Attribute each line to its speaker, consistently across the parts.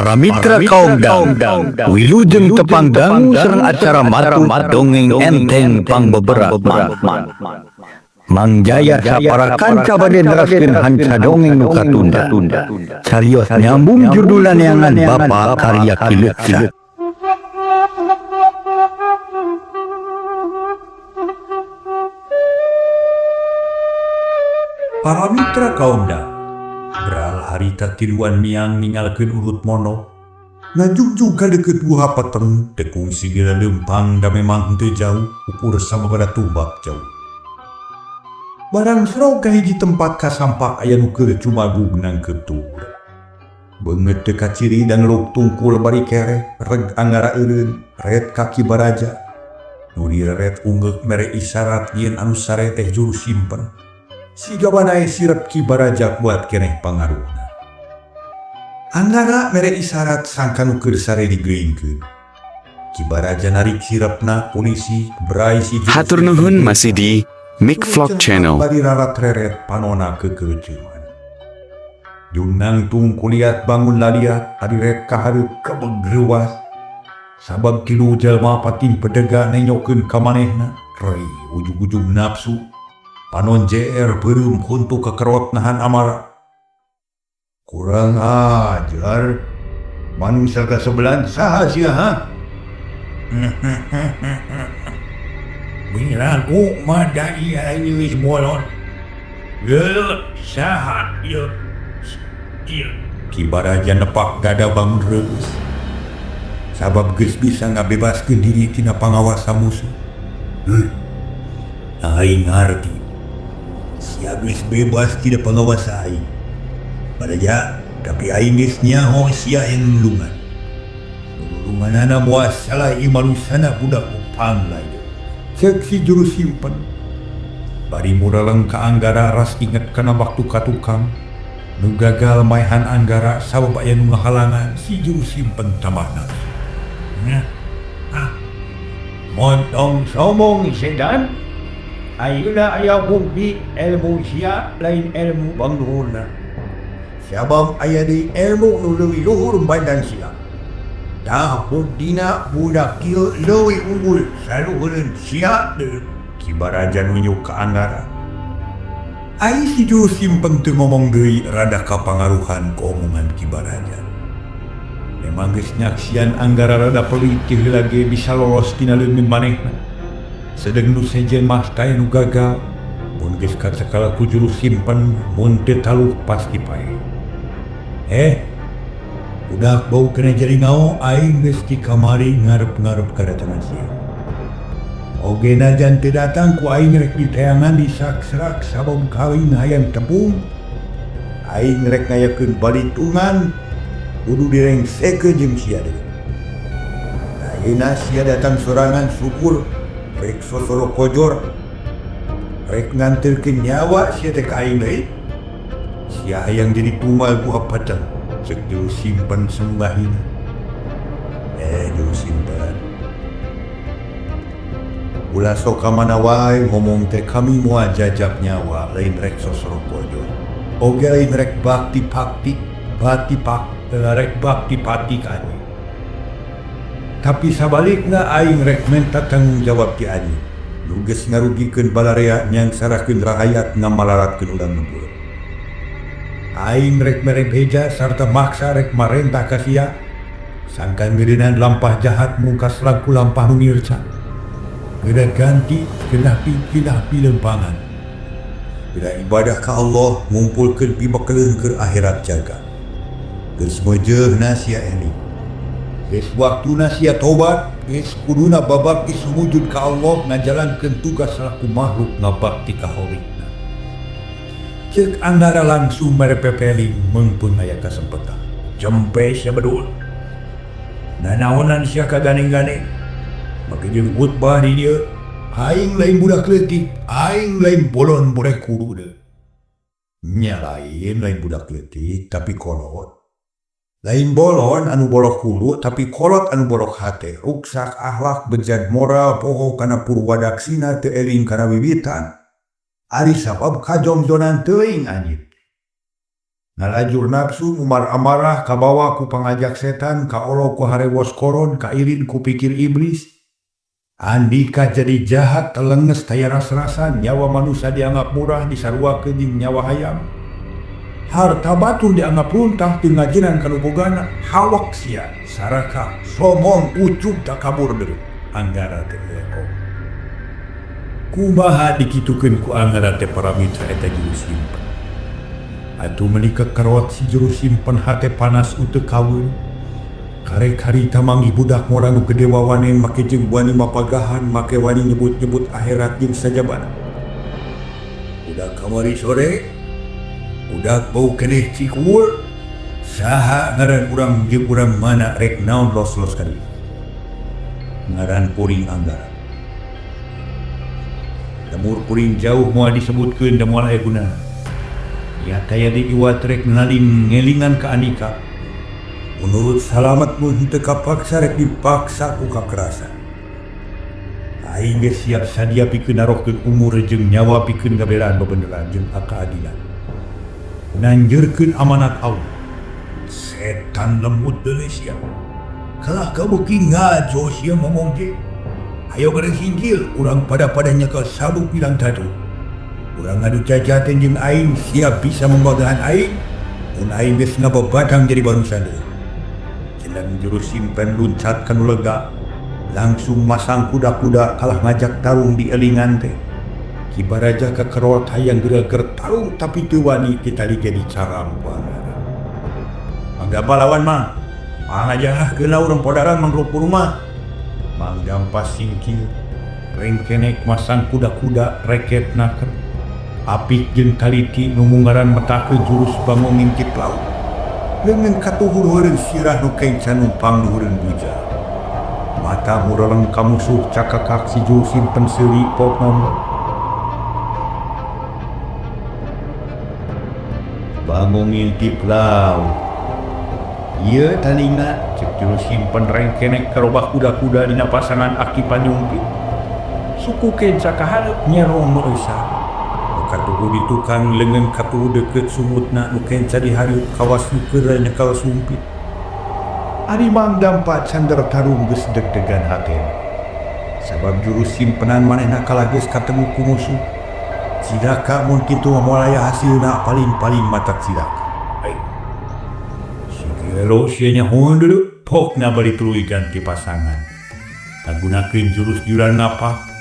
Speaker 1: Para mitra kaugdang, wilujeng tepanggang serang acara matu dongeng enteng pangbeberat man. Mangjaya saparakan kabade neraskeun hanca dongeng nu katunda. Carios nyambung judulan yangan Bapa karya kileut.
Speaker 2: Para mitra kaumda, beral harita tiluan miang ningalkeun urut mono, ngajugjug ka deukeut buah peteng, tekung sigila leumpang da memang henteu jauh, ukur sababaraha tumbak jauh. Barang serau ka hiji tempat kasampak aya nu keur cumagug nang ketur. Beungeut teu kaciri dan luk tungkul bari kere, reg anggara eureun, ret kaki baraja. Nu direret ungeuk mere isyarat yen anu sare teh juru simpen. Siga banae sirep ki baraja buat keneh pangaruhna. Anggara mere isyarat sangka nu keur sare digeuingkeun. Ki baraja narik sirepna polisi berai si
Speaker 3: Hatur nuhun masih di Mick Vlog Channel.
Speaker 2: Bari rarat reret panona kekeuceuman. Junang tungkuliat bangun laliat adirek kahareup kebegreuwas. Sabab kilu jalma pating pedega nenyokeun ka manehna. Rei ujug-ujug nafsu. Panon JR beureum huntu kekerot nahan amara. Kurang ajar. Manusia kasebelan saha sia ha? Biragu madai ini wis bolon. Saha ieu? Ki baraja nepak gada bangun reus. Sabab geus bisa ngabebaskeun diri tina pangawasa musuh. Aing ngarti. Sia geus bebas tidak pengawasa aing. Baraja, tapi aing geus nyaho sia yang nulungan. Nulunganana moal salah imalusana budak upang lain. Cek si juru simpen. Bari muraleng ka anggara ras inget kana waktu katukang. Nu gagal maehan anggara sabab aya nu ngahalangan si juru simpen tamahna. Montong somong sedan. Ayeuna aya bukti ilmu sia lain ilmu bangluhurna. Sabab aya di ilmu nu leuwih luhur badan sia. Dah buktina budak kieu leuwih unggul saluhureun sia deui. Ki baraja nunjuk ka anggara. Ai si juru simpen teu ngomong deui rada kapangaruhan ku omongan ki baraja. Memang geus nyaksian anggara rada pelit teu heula ge bisa lolos tina leungeun manehna. Sedeng nu sejen mah taya nu gagal. Mun geus kasekala ku juru simpen mun teu taluh pasti pae. Budak bau kena jadi ngao aing geus di kamari ngarep-ngarep kadatangan sia. Oge najan teu datang ku aing rek diteangan di sak-serak sabab kawin hayang tepung. Aing rek ngayakeun balitungan kudu direngsekeun jeung sia deui. Ayeuna sia datang sorangan syukur rek sosoro kojor rek nganterkeun nyawa sia teh ka aing deui. Sia hayang jadi tumal buah padang cek juru simpen sembahina. Juru simpen ulah sok ka mana wae ngomong teh kami moal jajab nyawa lain rek sosoro kojor. Oge lain rek bakti pakti rek bakti pati ka anjeun. Tapi sabalikna aing rek menta tanggung jawab ti anjeun. Nu geus ngarugikeun balarea nyangsarakeun rahayat ngamalaratkeun urang lembur. Aing rek mere beja sarta maksa rek marentah ka sia. Sangkan geudenan lampah jahat mungkas laku lampah mengirca. Geuda ganti kilapi lempangan. Geuda ibadah ka Allah ngumpulkeun pibakeuleun keur akhirat jaga. Geus meujeuhna sia eling. Geus waktuna sia tobat, geus kuduna babakti sumujud ka Allah ngajalankeun tugas selaku makhluk ngabakti ka Holikna. Cek anggara langsung merepepeling mengpun aya kasempatan. Jempe sia bedul. Nanaonan sia kaganeng-ganeng. Make jeung khutbah di dieu, aing lain budak leutik, aing lain bolon borek kudu deui. Nya lain budak leutik tapi kolot. Lain bolon anu bolok hulu tapi kolot anu bolok hate. Ruksak akhlak bejat moral poho kana purwadaksina teu eling kana wiwitan. Ari sabab kajomjonan teuing anjeun. Ngalajur nafsu umar amarah kabawa ku pangajak setan, kaolo ku harewos koron, kairin ku pikir iblis. Andika jadi jahat telenges taya ras-rasan, nyawa manusia dianggap murah disarua jeung nyawa hayam. Harta batur dianggap runtah tingajinan kanubogana, hawak sia, saraka, somong, ucub tak kabur deu. Anggara teh eko. Kumaha dikitukeun ku anggara teh para mitra eta juru simpen. Atuh menikah karawat si juru simpen hate panas uteu kawin. Karek harita manggih budak moranu gede wawane make jeung wani mapagahan make wani nyebut-nyebut akhirat jeung sajabana. Budak kamari sore, budak bau keneh cikur. Saha ngaran urang jeung urang mana rek naon los-los kali. Ngaran Puring Anggara. Lemur puring jauh moal disebutkeun da moal aya gunana. Ya kaya di iwat rek naling ngelingan ka andika. Menurut salamat mun teu kapaksa rek dipaksa ku kakerasan. Aing geus siap sadia pikeun narohkeun umur jeung nyawa pikeun ngabelaan bebeneran jeung kaadilan. Nanjeurkeun amanat Allah. Setan lembut deuleu sia. Kalah kabeuki ngajo sia ngomong ge. Hayo gara hinggil urang pada nyekel sabuk bilang tadu. Urang ngadu cacaten jeung aing siap bisa membagahan aing. Mun aing geus ngababatang jadi barusan deui. Jeneng juru simpen luncat kanu lega. Langsung masang kuda-kuda kalah ngajak tarung di elingan teh. Kibaraja kakerot hayang geureuh tarung tapi teu wani ditali jadi carang puarana. Mangga lawan mah. Mangajahkeun urang podaran mangrup rumah. Mang dampas singkil. Rengkenek masang kuda-kuda reket naker. Apik jeung taliti nu munggaran metakeun jurus bangun ngintip laut. Leungeun katuhur-hureun sirah nu kencan numpang luhureun buja. Mata mureleng ka musuh cakakak si juru simpen seuri pok ngomong. Bangun ngintip laut. Ieu talingna cek juru simpen rengkenek karobah kuda-kuda dina pasangan aki panyungkit. Suku kenca kahareup nyerong nu eusa. Katuhu di tukang leungeun katuhu deukeut sumutna nu kenca dihareup kawas nu keura nyekal sumpit. Ari Mang Dampa cander tarung geus deg-degan hatena. Sabab juru simpenan manehna kalah geus katemu ku musuh. Cilaka mun kitu moal aya hasilna paling-paling matak cilaka. Ai. Sigelo sia nyahoan deuleu pokna bari tuluy ganti pasangan. Ngagunakeun jurus juran napak.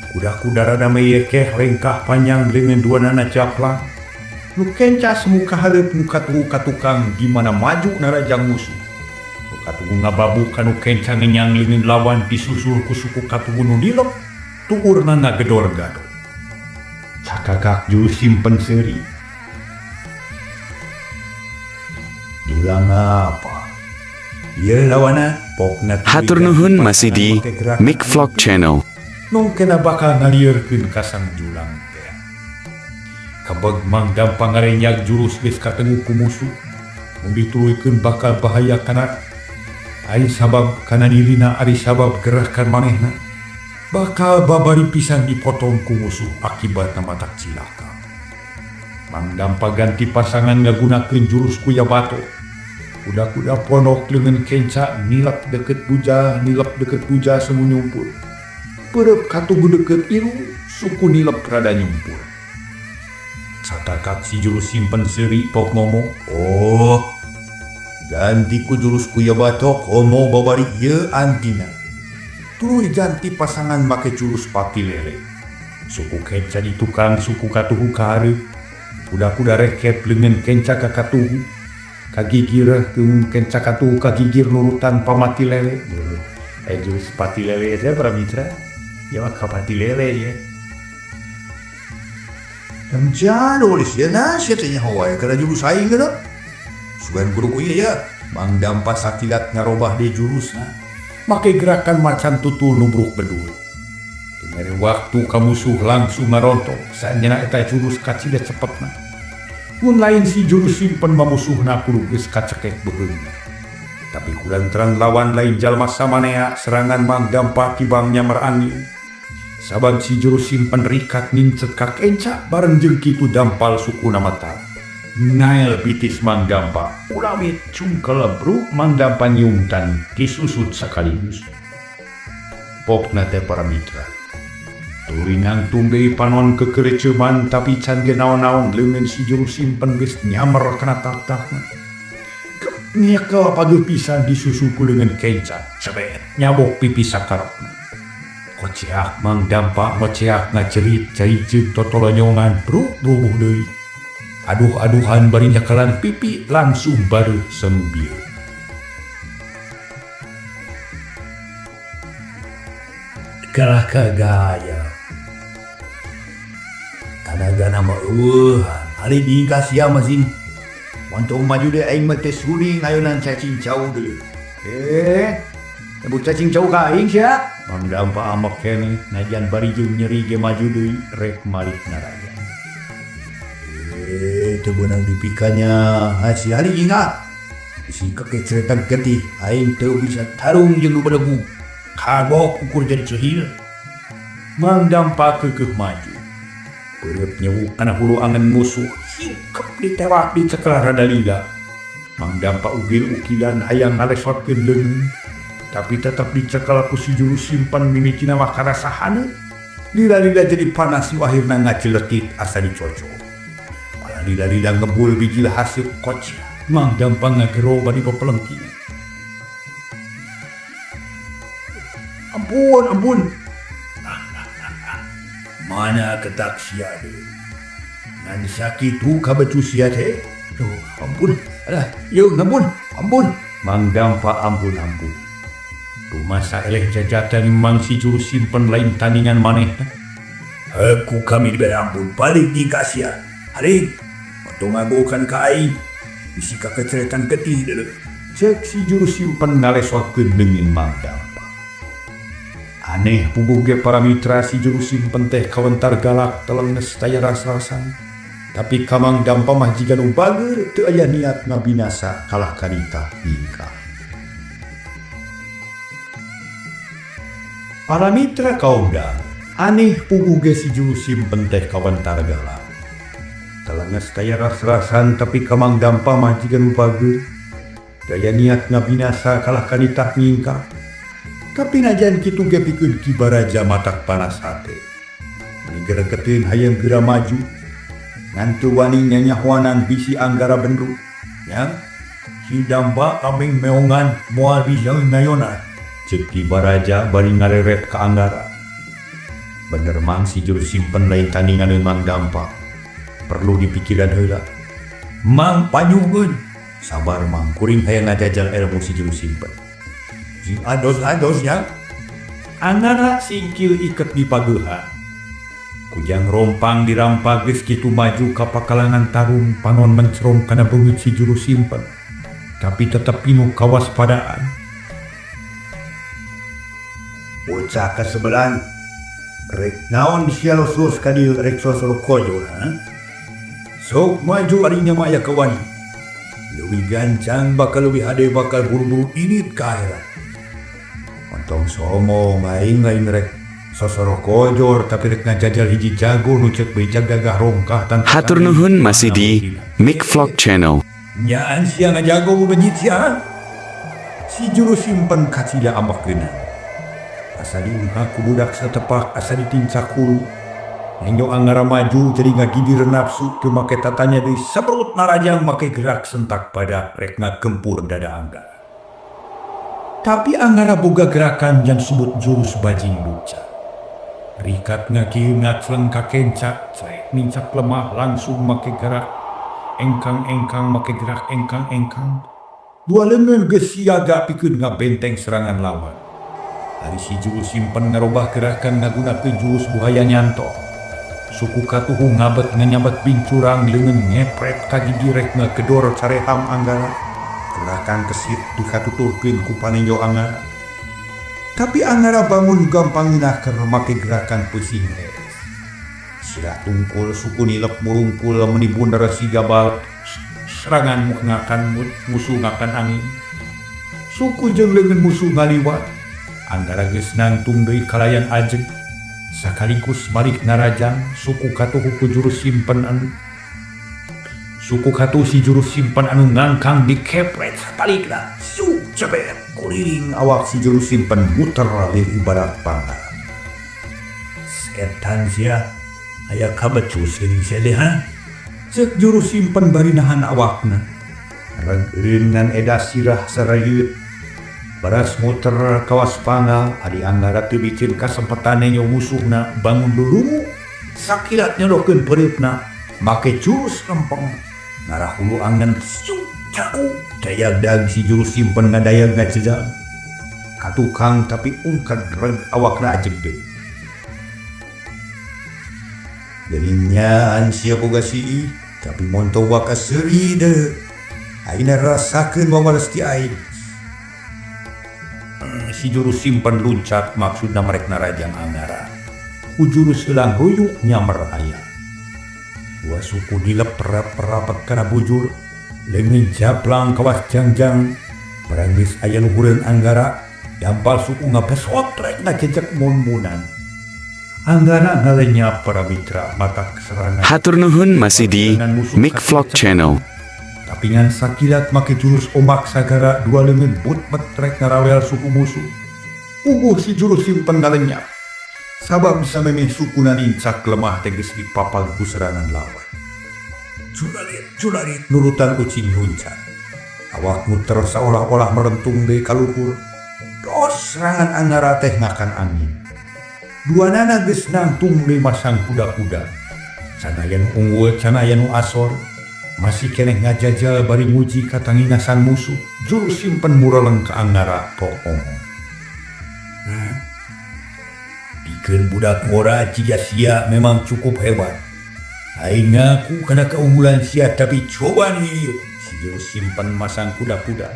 Speaker 2: Kuda-kuda rada meyekeh rengkah panjang dengan dua nana caplang. Nu kenca semuka hareup nu katuhu ka tukang gimana maju narajang musuh. Nu katuhu ngababu kanu kenca ngenyang leungeun lawan disusul ku suku katuhu nu dilep tuurna ngagedor-gador. Cakakak juru simpen seuri. Dulang apa? Ieu lawana pokna
Speaker 3: Hatur nuhun masih di Mick Vlog Channel.
Speaker 2: Nung kena bakal ngalieurkeun ka sang julang teh. Kabeg Mang Dampa ngarenjag jurus geus katemu ku musuh. Mun dituluykeun bakal bahaya kana ai sabab kana dirina ari sabab gerakan manehna. Bakal babari pisan dipotong ku musuh akibatna matak cilaka. Mang Dampa ganti pasangan ngagunakeun jurus kuyabato. Kuda-kuda pondok leungeun kenca nilap deket buja semu nyumpul. Perep katuhu deukeut irung suku nilep rada nyumpul. Catakak si juru simpen seuri pok ngomong, "Oh, ganti ku jurus kuyabato komo babari ieu antina." Tuluy ganti pasangan make jurus pati lele. Suku kenca di tukang suku katuhu kahareup. Kuda-kuda reket leungeun kenca ka katuhu. Kagigir jeung kenca katuhu kagigir nurutan pamati lele. Jurus pati lele teh para mitra. Ya mah kapati lele ya. Dan jado oleh sia na sia teh nyaho wae kana jurus aing geus. Sugan guru ku ieu ya. Mang Dampa sakilat ngarobah deui jurusna. Make gerakan macan tutul nubruk bedul. Diberi waktu ka musuh langsung ngarontok. Saenjana eta jurus kacida cepetna. Mun lain si jurus simpen mamusuhna kudu geus kacekek beheungna. Tapi kulantaran lawan lain jalma samanea serangan Mang Dampa tibang nyamar angin. Sabab si juru simpen rikat nincet ka kenca bareng jeung kitu dampal sukuna mata. Nail bitis Mang Dampa, ulawit cungkel bro Mang Dampa nyumtan kisusut sekaligus. Pop na te para mitra. Turingang tumbay panon kekereceman tapi can genaon-naon leungeun si juru simpen geus nyamar kana tak-tak. Nya ka pageuh pisan disusuku leungeun kenca, sebet nyabok pipi sakarepna. Kociak Mang Dampa ngociak ngacerit cai-ceuk totolonyongan bro bubuh deui. Aduh-aduhan bari nyakalan pipi langsung baru sembil. Kalah kagaya. Tanagana mah hari diingkas ya masin. Wantong maju deh aing mah teh suling ayeuna cacing cau deui. Ebut cacing cau ka aing sia. Mang Dampa amak keneh najan bari jeung nyeri ge maju deui rek malik naraja. Itu benang dipikanya hasil hari ingat. Si kekeceretan getih aing teu bisa tarung jeung nu berdebu. Kagok ukur jadi cehil. Mang Dampa keukeuh maju. Perut nyewuk kana hulu angan musuh hingkep ditewak di cekelar radalila. Mang Dampa ugil ukilan hayang ngalesotkeun leungeun, tapi tetap dicekel ku si juru simpen mimicina mah karasahan. Lila-lila jadi panas nu akhirna ngaceletit asa dicocok. Malah lila-lila ngebul biji hasil koc. Mang Dampa ngagero bari pepelengki. Ampun. Mana ketak sia deui. Ngan sakitu ka becu sia teh. Ampun. Alah, yeuh ampun. Mang Dampa ampun. Rumasa eleh jajatan mang si juru simpen lain tandingan maneh. Aku kami diberi ampun balik di kasia. Hari, waktu ngagokan ka aing. Bisi kakeceretan getih deuleu. Cek si juru simpen ngalesotkeun leungeun Mang Dampa. Aneh puguh ge para mitra si juru simpen teh kawentar galak telenges taya ras-rasan. Tapi ka Mang Dampa mah jiga nu bageur teu aya niat ngabinasa kalah karita hingka. Para mitra kaumda, aneh puguh ge si juru simpen teh kawentar galak. Telenges taya ras-rasan tapi ka Mang Dampa mah jiga nu bageur teu aya niat ngabinasa kalah karita hingka. Tapi najan kitu ge pikeun Ki Baraja matak panas hate. Menigerekeun hayang geura maju. Ngan teu wani nyanyahwanan bisi Anggara Benru. Ya. Si Dampa kaming meongan moal bijeun nayonan. Ceuk Ki Baraja bari ngareret ka Anggara. Bener mang si juru simpen lain tandingan Mang Dampa. Perlu dipikiran heula. Mang panyuhkeun. Sabar mang, kuring hayang ngajajal ilmu si juru simpen. Ados-adosnya Anggara singkil iket di pageuhan. Kujang rompang dirampa geus kitu maju ka pakalangan tarung panon mencrom kana beungeut si juru simpen. Tapi tetep pinuh kawaspadaan. Bocah kasebelan rek naon disialosos ka dieu rek sosoro kojo ha. Sok maju arinya maya ka wani. Leuwih gancang bakal leuwih hade bakal buru-buru init ka akhirat. Tong somong aing lain rek sosoro kojor tapi rek ngajajal hiji jago nu ceuk beja gagah rongkah tanpa
Speaker 3: Hatur nuhun masih di Mick Vlog Channel.
Speaker 2: nyaan sia ngajago mu bejit sia. Si juru simpen kacida ambakeun. Asa diungha ku budak satepak asa ditincak hulu. Nengyo Anggara maju jadi ngagidir nafsu teu make tatanya deui saperut narajang make gerak sentak pada rek ngagempur dada Anggara. Tapi Anggara boga gerakan yang sebut jurus bajing luca. Rikat ngakieu ngacleng ka kencak, cek nincak lemah langsung make gerak. Engkang-engkang make gerak engkang-engkang. Dua leungeun geus siaga pikeun ngabenteng serangan lawan. Ari si juru simpen ngarobah gerakan ngagunakeun jurus buaya nyanto. Suku katuhu ngabet nganyabet bincurang leungeun ngepret ka gigi rek ngagedor careham Anggara. Gerakan kesit dikatuturkeun ku panenjo Anggara. Tapi Anggara bangun gampang nginah keur make gerakan pusing beres. Sirah tungkul suku nilep murungkul menibun resi gabal serangan ngakan musuh ngakan angin. Suku jeung leungeun musuh ngaliwat. Anggara geus nangtung deui kalayan ajeg. Sakaligus balik narajang suku katuhu ku jurus simpenan. Suku katu si juru simpan anu ngangkang dikepret sa talikna. Ceber kuring awak si juru simpan muter lir ibarat pangga. Setan sia aya kabecus geuning sedehan. Cek juru simpan bari nahan awakna. Rengeureun ngan eda sirah sarayeut. Baras muter kawas pangga ari anggara teu bikin kasempatane nyo musuhna bangun dulu. Sakilat nyodokkeun pereupna make jurus lempeng. Ngarah hulu angan caku dayag dag si juru simpen ngadayag ngajejang katukang tapi ungkad reg awakna ajeg deui geuningnyahan sia boga sii tapi monto waka seuri deui aina rasakeun wawales ti aing si juru simpen luncat maksudna marekna rajang anggara ujurus eulang ruyuk nyamer aya dua suku dilep perap-perapet kana bujur leungin japlang kawas jangjang barangis aya luhureun anggara dampal suku ngapesot rek ngajejek munmunan anggara ngalenyap para mitra mata keserangan
Speaker 3: Hatur nuhun masih di Mick Vlog Channel.
Speaker 2: tapi ngan sakilat make jurus ombak sagara dua leungin but metrek ngarawel suku musuh uguh si jurus simpen ngalenyap sabab samemeh suku nanincak lemah teges dipapal ku serangan lawan Jularit nurutan ucing luncat. Awak muter seolah-olah merentung deui ka luhur. Dos serangan anggara teh ngakan angin. Duanana geus nangtung deui masang kuda-kuda. Sanayan unggul, sanayan asor. Masih keneh ngajajal bari nguji katanginasan musuh. Juru simpen mureleng ka anggara toong. Pikeun budak ngora jiga sia memang cukup hebat. Aing ngaku kana keunggulan sia tapi coba nih si juru simpan masang kuda-kuda.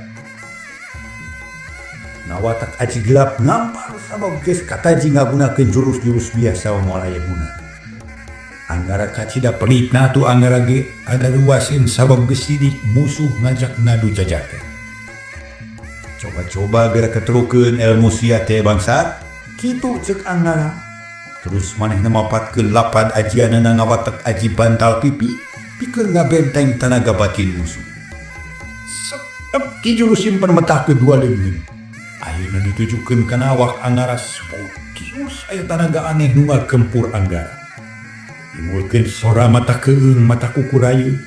Speaker 2: Nawatak aji gelap ngampar sabab geus kataji ngagunakeun jurus-jurus biasa moalaya guna. Anggara kacida pelitna tu anggara ge ada luasin sabab geus sidik musuh ngajak ngadu jajakan. Coba-coba biar keterukeun ilmu sia teh bangsa. Kitu cek anggara. Terus manehna mapatkeun lapad ajianana ngawatek aji bantal pipi pikeun ngabenteng tenaga batin musuh. Ki juru simpen metah kedua leungeun. Ayeuna ditujukeun kana awak anggara spokius aya tenaga aneh nu ngagempur anggara. Dimulkeun sora mata keung mata kukurayeun.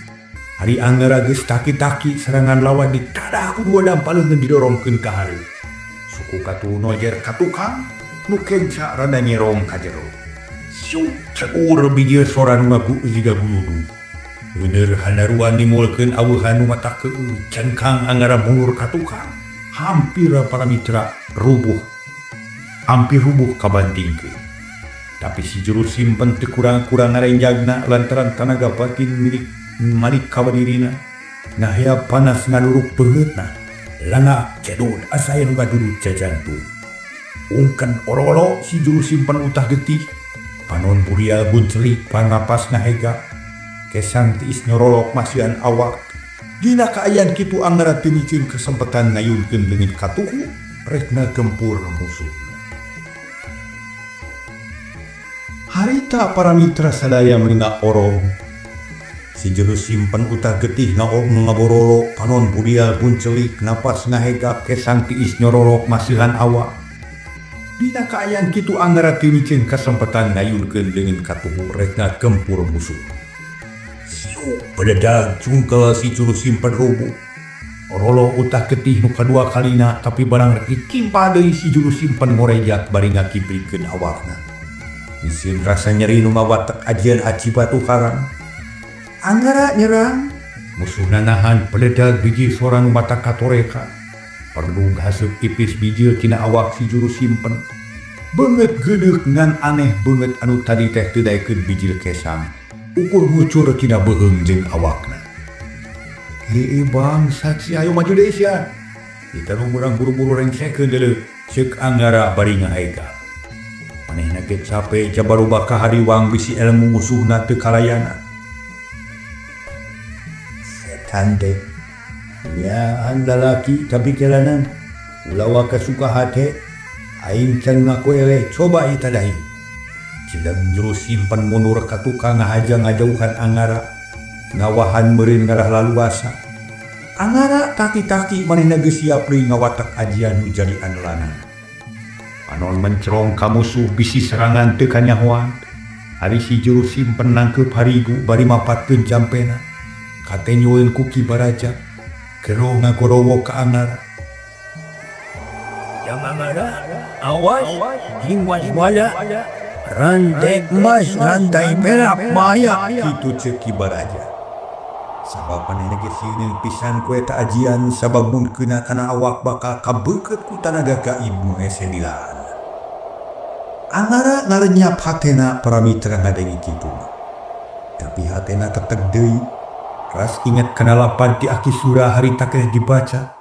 Speaker 2: Hari anggara geus taki-taki serangan lawan ditadah ku dua dampaleun didorongkeun ka hareup. Suku katu nojer katukang nu kenca rada nyerong ka jero. Syuk cakur bijil sora nu ngagu jiga guludu. Bener hanaruan dimulkeun aweuhan nu mata keung cengkang anggara mulur ka tukang. Hampir para mitra rubuh. Hampir rubuh kabantingkeun. Tapi si juru simpen teu kurang-kurang ngarenjagna lantaran tenaga batin milik malik kabadirina. Ngahea panas ngaluruk beungeutna. Lana cedul asa anu ngadudu cajantung. Ungkan orolo si juru simpan utah getih panon burial buncelik pangapas ngahega kesang tiis nyorolok masihan awak dina kaayaan kitu anggara teu micieun kesempatan ngayunkeun leungit katuhu rekna gempur musuh. Harita para mitra sadaya meunang orong si juru simpan utah getih ngaborolo panon burial buncelik napas ngahega kesang tiis nyorolok masihan awak dina kaayaan kitu anggara teu micieun kasempatan ngayunkeun leungit katuhu rekna gempur musuh. Siu bededag cungkel si juru simpen rubuh. Orolo utah getih nu kadua kalina tapi barang rek kimpa deui si juru simpen ngorejat bari ngakiprikeun awakna. Isin rasa nyeri nu mawatek ajian aci batu karang. Anggara nyerang musuhna nahan bededag biji sora nu mata katoreka. Perlu haseup ipis bijil tina awak si juru simpen. Beungeut geudeuk ngan aneh beungeut anu tadi teh teu daekeun bijil kesang. Ukur ngucur tina beuheung jeung awakna. Bang, saksi ayo maju deui sia. Kita nu urang buru-buru rengsekeun deuleu ceuk anggara bari ngahaega. Manehna ge cape jabaruba ka hariwang bisi ilmu musuhna teu kalayana. Setan teh nya lalaki tapi kelanan ulah ka suka hate aing can ngaku eleh coba ieu tadahi. Cideng juru simpen mundur ka tukang ngahaja ngajauhan anggara ngawahan meureun ngarah laluasa. Angara taki-taki manehna geus siap deui ngawatak ajian nu jadi andalan. Panon mencerong ka musuh bisi serangan teu kanyahoan. Ari si juru simpen nangkeup harigu bari mapatkeun jampena. Kate nyueun ku Ki Baraja gero ngagorowo ka Angara.
Speaker 1: Yang Angara, awas, jiwas wala, rantai emas, rantai perak, maya.
Speaker 2: Kitu ceuk Ki Baraja. Sabab manehna geus sieun pisan ku eta ajian sabab mun keuna kana awak bakal kabeukeut ku tanaga gaib nu hese dilaan. Angara ngalenyap hatena para mitra ngadengi kitu. Tapi hatena teteg deui. Ras inget kana lapan ti Aki Sura harita keneh dibaca.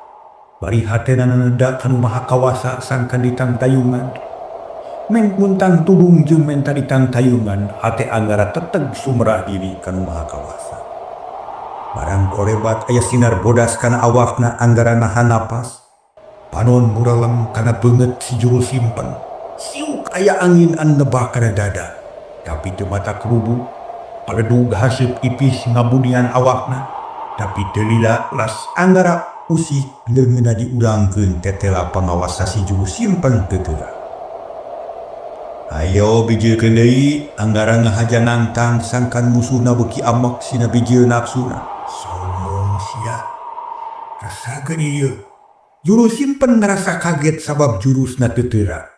Speaker 2: Bari hatena naneda kanu maha kawasa sangkan ditang tayungan. Men muntang tudung jeung menta ditang tayungan, hate Angara teteg sumrah diri kanu maha kawasa. Barang korebat aya sinar bodas kana awakna Anggara nahan napas. Panon muralem kana beungeut si juru simpen. Siuk aya angin an nebah kana dada. Tapi teu mata kerubu. Paledug haseup ipis ngabudian awakna. Tapi teu lila las Anggara usih leungeunna diurangkeun tetela pangawasa si juru simpen teuteurak. Ayo bijieun deui Anggara ngahaja nangtang sangkan musuhna beuki amek sina bijieun nafsuna. Sombong sia. Rasakeun ieu. Juru simpen ngerasa kaget sabab jurusna teuteurak.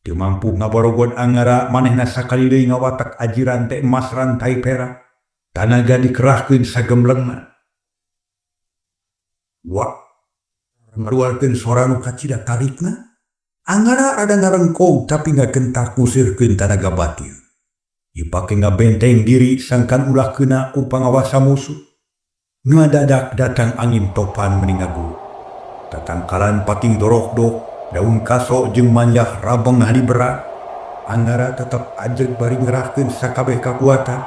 Speaker 2: Teu mampu ngaborogon Anggara manehna sakali deui ngawatak aji rantai emas rantai perak. Tanaga dikerahkeun sagemlengna. Wah, ngaluarkeun suara nu kacida tarikna. Anggara rada ngarengkong tapi ngagentak ngusirkeun tanaga batil. Dipake ngabenteng diri sangkan ulah keuna ku pangawasa musuh. Ngadadak datang angin topan meningagu. Tatangkalan pating dorok-dok. Daun kaso jeung manjah rabeng hadi berat. Anggara tetep ajeg bari ngerahkeun sakabeh kakuatan.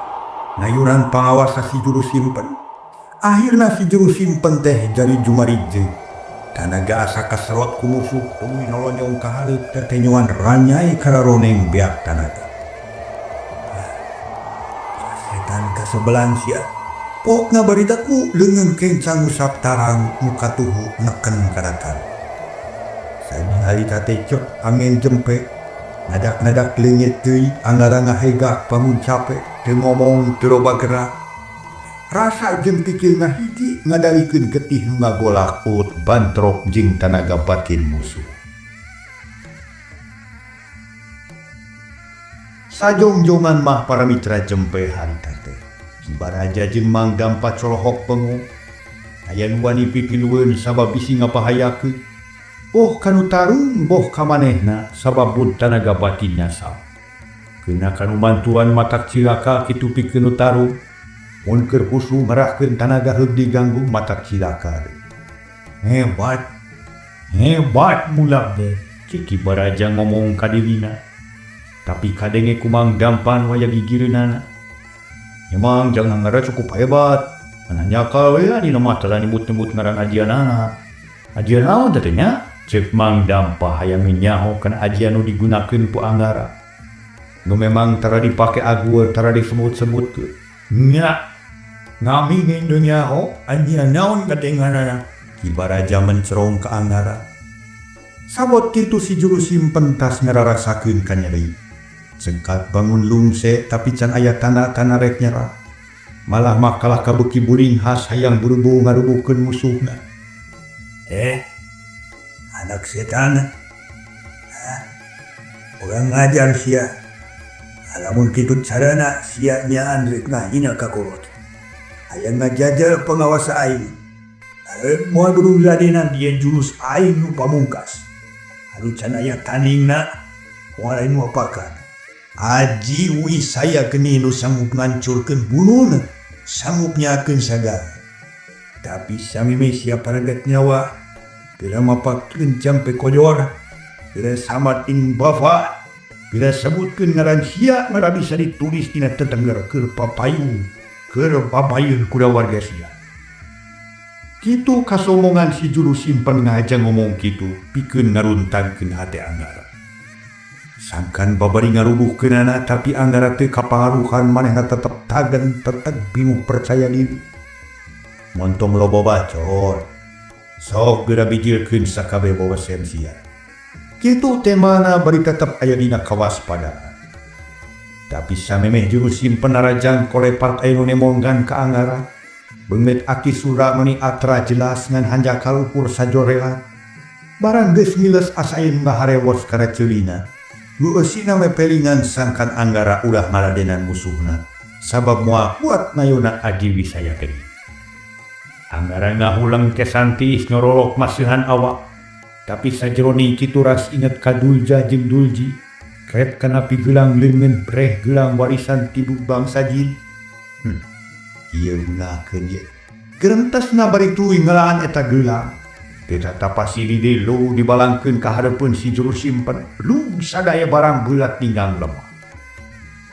Speaker 2: Ngayunan pangawasa si juru simpen. Akhirna si juru simpen teh jadi jumarijeng. Tanaga asa kaserot ku musuh tuluy nolonyong ka haleup tetenyoan ranyai kararoneng beak tanaga. Setan kasebelan sia. Pok ngabaridaku leungeun kencang usap tarang muka tuhu neken karatan. Sani harita tecok angin jempe. Nadak-nadak leungit deui Anggara ngahegak pamun capek. Teu ngomong teu loba gerak. Rasa jeung pikirna hiji ngadalikeun getih ngagolak ut bantrok jeung tanaga batin musuh. Sajongjongan mah para mitra jempe harita teh. Ki Baraja jeung Mang Dampa colohok pengu. Aya nu wani pipilueun sabab bisi ngapahayakeun. Boh kanu tarung boh ka manehna sabab bun tanaga batinna sam. Keuna kanu bantuan matak cilaka kitu pikeun nu tarung. Mun keur husu ngerahkeun tanaga heug diganggu matak cilaka. Hebat mula deh. Ki Baraja ngomong ka dirina. Tapi kadenge ku Mang Dampan waya gigireunana. Emang jangan ngara cukup hebat. Nanya ka we dina mah tara nyebut-nyebut ngaran ajianana. Ajian naon teh nya? Ceuk Mang Dampa hayang nyaho kana ajian nu digunakeun ku Anggara. Nu memang tara dipake agur tara disebut-sebutkeun. Nya, ngamingin dunia ho, ajian naon kadengarana. Ki Baraja mencerong ke Anggara. Sabot kitu si juru simpen tas ngararasakeun ka nya deui. Sengkat bangun lungse tapi can aya tanda-tanda rek nyerah. Malah makalah kabeuki buring khas hayang buru-buru ngarubukeun musuhna. Anak setan. Orang ngajar sia. Alamun kitu carana sia nyaan rek ngahina ka kolot. Hayang ngajajal pengawasa aing. Moal buru ladenan dia jurus aing nu pamungkas. Anu can aya taningna moal aing nu apakan. Aji wisaya geni nu sanggup ngancurkeun bununa, sanggup nyakeun sagala. Tapi sami me sia paragat nyawa. Bila mapakkeun jampe kojor, bila samat ing bafa, bila sebutkeun ngaran sia mara bisa ditulis dina tetengger keur papayun kuda warga sia. Kitu kasomongan si juru simpen ngaja ngomong kitu pikeun ngaruntangkeun hate Anggara. Sangkan babari ngarubuh kenana tapi anggara teu kapangaruhan manehna tetep tagen tetep bingung percaya diri. Montong loba bacot. Sok geura bijilkeun sakabeh bawasen sia. Kitu temana bari tetep aya dina kawaspadaan. Tapi samemeh juru simpen narajang kolepat aya nu nemonggan ka anggara. Beungeut aki sura meni atra jelas ngan hanja kaluhur sajorelan. Barang geus ngiles asain ngaharewos kana ceulina. Lueusina mepelingan sangkan anggara ulah ngaladenan musuhna. Sabab moal kuat nayona aji wisaya geni. Anggara ngahulang kesantis nyorolok masihan awak. Tapi sajeroni kitu ras inget ka Dulja jeung Dulji. Kret kana pigelang leungeun breh gelang warisan tibu bangsa jin. Ieu gunakeun ye. Gerentasna bari tuluy ngalaan eta gelang. Teta tapasi di lu dibalangkeun ka harepeun si juru simpen. Lu sadaya barang bulat tinggal lemah.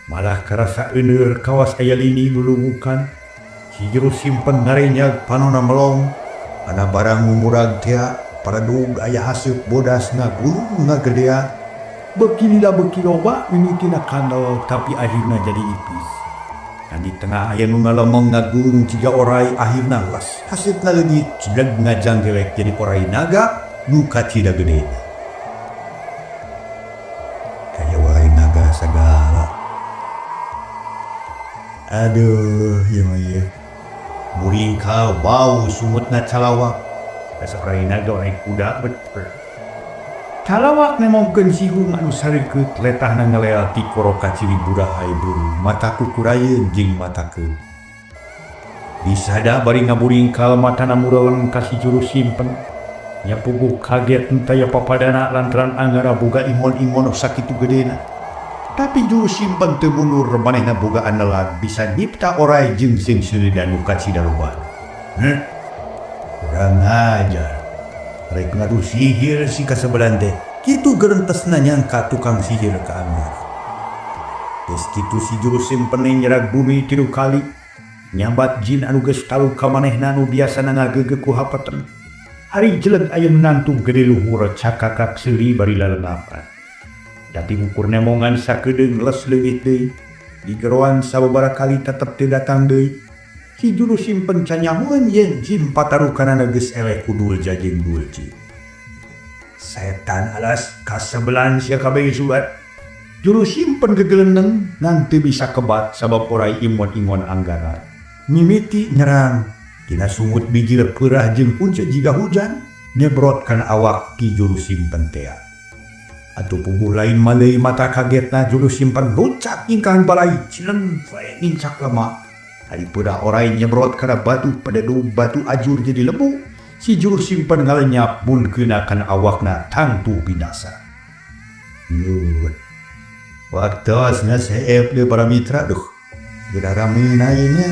Speaker 2: Malah karasa euneur kawas aya lini lulungukan. Si juru simpen narenya panona melong. Ana barang mumurag tea paradug aya haseup bodasna gulung ngagedea. Beuki lila beuki loba mimitina kandel tapi akhirna jadi ipis. Dan di tengah aya nu ngalemong ngagulung ciga orai akhirna las. Hasilna leungit cidag ngajang gelek jadi orai naga nu kacida gede. Kaya wae naga sagala. Aduh, ieu mah ieu. Muring ka bau sumutna calawak. Asa orai naga orai kuda beter. Calawak nemongkeun sihung anu sareukeut letahna ngalea ti koroka ciri burahay buru mataku kurayeun jeung matakeun. Bisada bari ngaburingkal matana mureleng ka si juru simpen. Nya puguh kaget entaya papadana lantaran anggara boga imon-imon sakitu gedena. Tapi juru simpen teu mundur manehna bogaan nelat bisa nyipta orai jeung sing seuleudana nu kacida loba. Kurang ajar. Rek ngaduh sihir si kasebelan teh. Kitu gerentesna nyangka tukang sihir ka anggara. Geus kitu si juru simpen nyerag bumi 3 kali. Nyambat jin anu geus talu ka manehna anu biasana ngageugeuk ku hapeten. Hari jeleg aya nantung gede luhur cakakak seuri bari lalenapan. Jati ukur nemongan sakedeung les leungit deui. Di geroan sababaraha kali tetep teu datang deui. Si juru simpen canyahoan yen jin patarukanana geus eleh ku Dulja jeung Dulji. Setan alas kasebelan sia kabeh subat. Juru simpen gegeleneng nanti bisa kebat sabab orai imon-imon anggara. Mimiti nyerang. Tina sungut bijil peurah jeung punce jiga hujan nyebrotkan awak ki juru simpen tea. Atuh puguh lain maleuy mata kagetna juru simpen loncat ingkang balai cileng bae nincak lemah. Hari peurah orai nyebrot kana batu padadu batu ajur jadi lembu. Si juru simpen ngalenyap mun keunakan awakna tangtu binasa. Nuh. Waktu asna seep le para mitra duh. Geura rame na ieu nya.